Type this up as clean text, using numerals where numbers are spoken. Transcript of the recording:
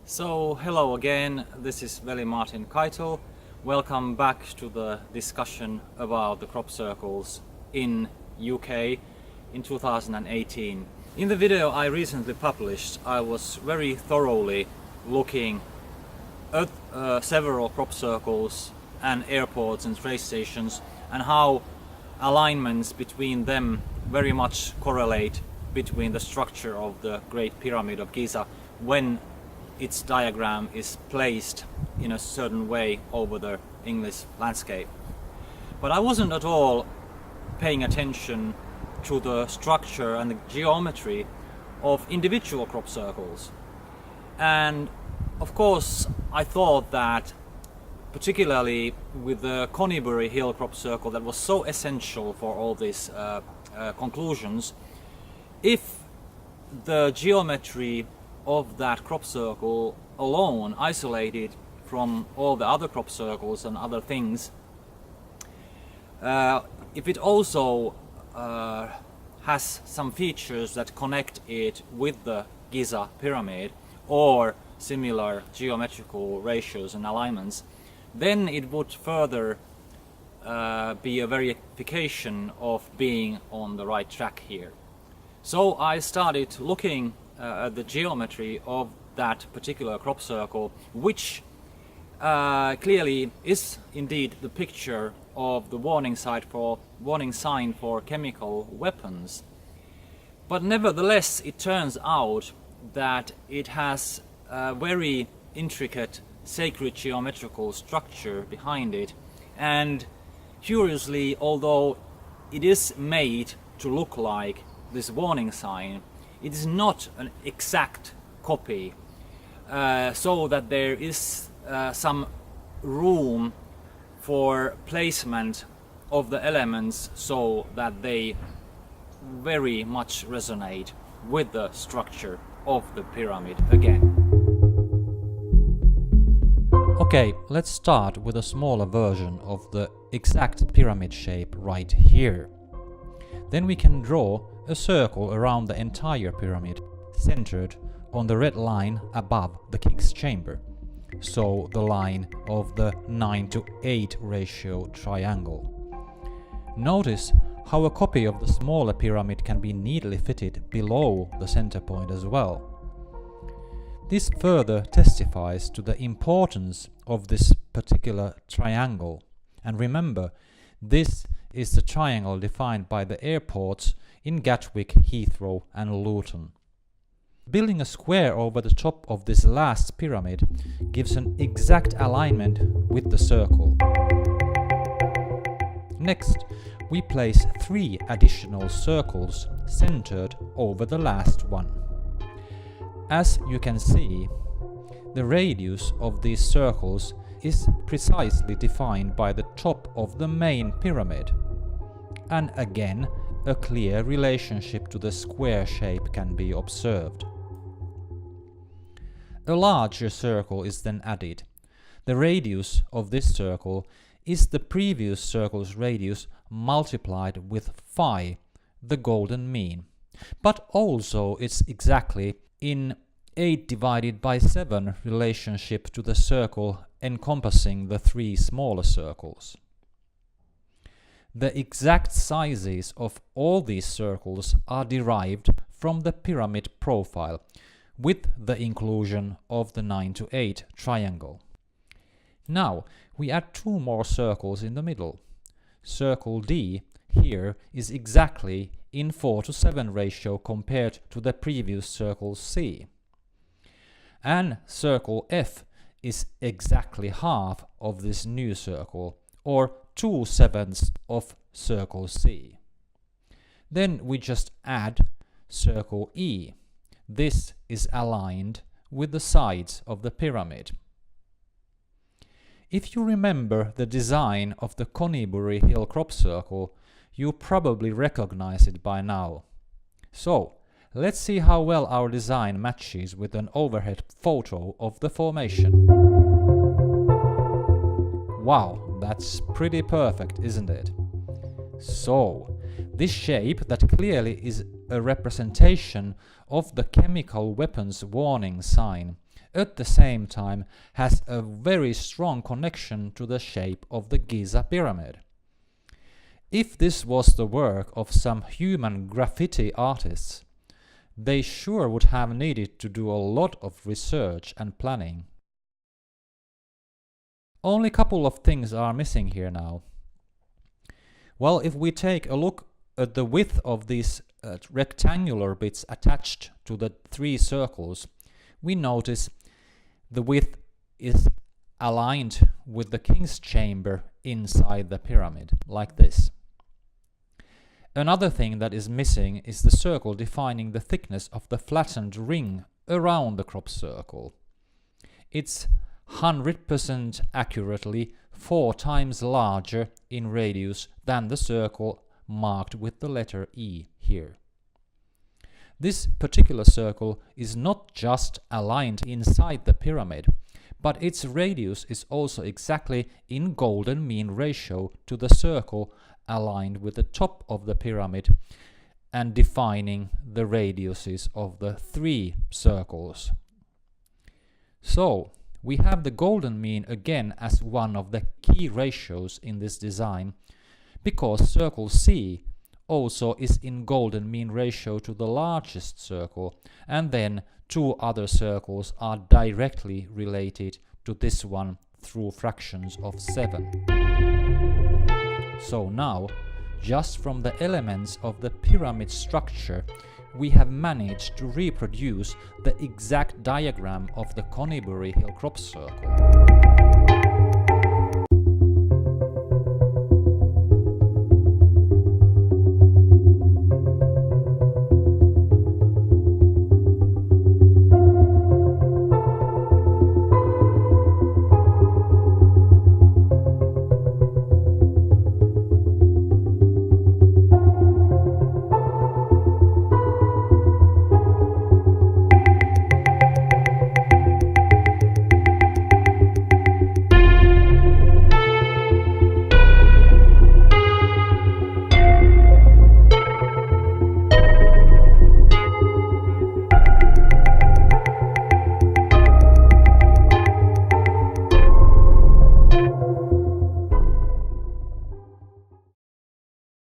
So, hello again, this is Veli-Martin Kaitel. Welcome back to the discussion about the crop circles in UK in 2018. In the video I recently published, I was very thoroughly looking at several crop circles and airports and train stations and how alignments between them very much correlate between the structure of the Great Pyramid of Giza when its diagram is placed in a certain way over the English landscape. But I wasn't at all paying attention to the structure and the geometry of individual crop circles. And of course I thought that particularly with the Conybeare Hill crop circle that was so essential for all these conclusions, if the geometry of that crop circle alone, isolated from all the other crop circles and other things, if it also has some features that connect it with the Giza pyramid or similar geometrical ratios and alignments, then it would further be a verification of being on the right track here. So I started looking at the geometry of that particular crop circle, which clearly is indeed the picture of the warning sign for chemical weapons. But nevertheless, it turns out that it has a very intricate sacred geometrical structure behind it, and curiously, although it is made to look like this warning sign, it is not an exact copy, so that there is some room for placement of the elements so that they very much resonate with the structure of the pyramid again. Okay, let's start with a smaller version of the exact pyramid shape right here. Then we can draw a circle around the entire pyramid, centered on the red line above the king's chamber, so the line of the 9:8 ratio triangle. Notice how a copy of the smaller pyramid can be neatly fitted below the center point as well. This further testifies to the importance of this particular triangle. And remember, this is the triangle defined by the airports in Gatwick, Heathrow and Luton. Building a square over the top of this last pyramid gives an exact alignment with the circle. Next, we place 3 additional circles centered over the last one. As you can see, the radius of these circles is precisely defined by the top of the main pyramid. And again, a clear relationship to the square shape can be observed. A larger circle is then added. The radius of this circle is the previous circle's radius multiplied with phi, the golden mean, but also it's exactly in 8 divided by 7 relationship to the circle encompassing the 3 smaller circles. The exact sizes of all these circles are derived from the pyramid profile, with the inclusion of the 9:8 triangle. Now we add 2 more circles in the middle. Circle D here is exactly in 4:7 ratio compared to the previous circle C. And circle F is exactly half of this new circle, or 2/7 of circle C. Then we just add circle E. This is aligned with the sides of the pyramid. If you remember the design of the Conybeare Hill crop circle, you probably recognize it by now. So, let's see how well our design matches with an overhead photo of the formation. Wow, that's pretty perfect, isn't it? So, this shape that clearly is a representation of the chemical weapons warning sign at the same time has a very strong connection to the shape of the Giza pyramid. If this was the work of some human graffiti artists, they sure would have needed to do a lot of research and planning. Only a couple of things are missing here now. Well, if we take a look at the width of these rectangular bits attached to the three circles, we notice the width is aligned with the king's chamber inside the pyramid, like this. Another thing that is missing is the circle defining the thickness of the flattened ring around the crop circle. It's 100% accurately 4 times larger in radius than the circle marked with the letter E here. This particular circle is not just aligned inside the pyramid, but its radius is also exactly in golden mean ratio to the circle aligned with the top of the pyramid and defining the radiuses of the 3 circles. So, we have the golden mean again as one of the key ratios in this design, because circle C also is in golden mean ratio to the largest circle, and then 2 other circles are directly related to this one through fractions of 7. So now, just from the elements of the pyramid structure, we have managed to reproduce the exact diagram of the Conybeare Hill crop circle.